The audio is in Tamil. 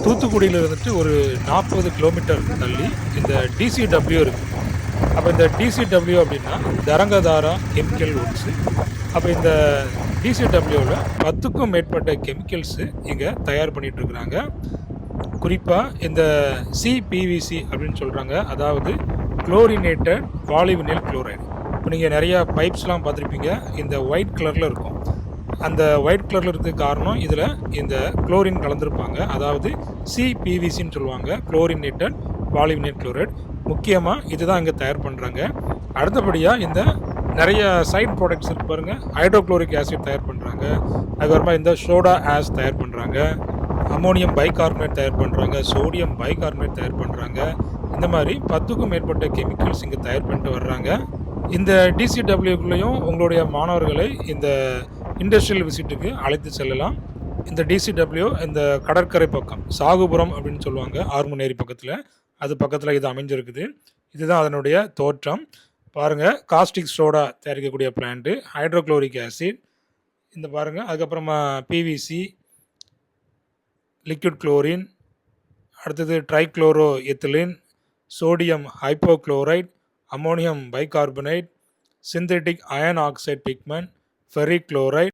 தூத்துக்குடியில இருந்துட்டு ஒரு 40 கிலோமீட்டர் தள்ளி இந்த டிசிடபிள்யூ இருக்கு. அப்ப இந்த டிசிடபிள்யூ அப்படின்னா தரங்கதாரா கெமிக்கல் ஒர்க்ஸ். அப்ப இந்த டிசிடபிள்யூல 10க்கும் மேற்பட்ட கெமிக்கல்ஸ் இங்க தயார் பண்ணிட்டு இருக்கிறாங்க. குறிப்பா இந்த சிபிவிசி அப்படின்னு சொல்றாங்க. அதாவது குளோரினேட்டட் பாலிவினைல் குளோரைடு. இப்போ நீங்க நெறைய பைப்ஸ்லாம் பார்த்துருப்பீங்க. இந்த ஒயிட் கலர்ல இருக்கும். அந்த ஒயிட் கலர்ல இருக்கிறதுக்கு காரணம் இதில் இந்த குளோரின் கலந்துருப்பாங்க. அதாவது சிபிவிசின்னு சொல்லுவாங்க. Chlorinated polyvinyl chloride. முக்கியமாக இதுதான் இங்கே தயார் பண்ணுறாங்க. அடுத்தபடியாக இந்த நிறைய சைட் ப்ராடக்ட்ஸ் இருக்கு பாருங்க. ஹைட்ரோக்ளோரிக் ஆசிட் தயார் பண்ணுறாங்க. அதுக்கப்புறமா இந்த சோடா ஆஸ் தயார் பண்ணுறாங்க. அமோனியம் பைகார்பனேட் தயார் பண்ணுறாங்க. சோடியம் பைகார்பனேட் தயார் பண்ணுறாங்க. இந்த மாதிரி 10க்கும் மேற்பட்ட கெமிக்கல்ஸ் இங்கே தயார் பண்ணிட்டு வர்றாங்க. இந்த டிசிடபிள்யூக்குள்ளேயும் உங்களுடைய மாணவர்களை இந்த இண்டஸ்ட்ரியல் விசிட்டுக்கு அழைத்து செல்லலாம். இந்த டிசிடபிள்யூ இந்த கடற்கரை பக்கம் சாகுபுரம் அப்படின்னு சொல்லுவாங்க, ஆர்முனேரி பக்கத்தில். அது பக்கத்தில் இது அமைஞ்சிருக்குது. இதுதான் அதனுடைய தோற்றம். பாருங்கள், காஸ்டிக் சோடா தயாரிக்கக்கூடிய பிளான்ட்டு, ஹைட்ரோக்ளோரிக் ஆசிட் இந்த பாருங்கள். அதுக்கப்புறமா பிவிசி, லிக்விட் குளோரின், அடுத்தது trichloroethylene, sodium hypochlorite, ammonium bicarbonate, synthetic iron oxide pigment, ferric chloride,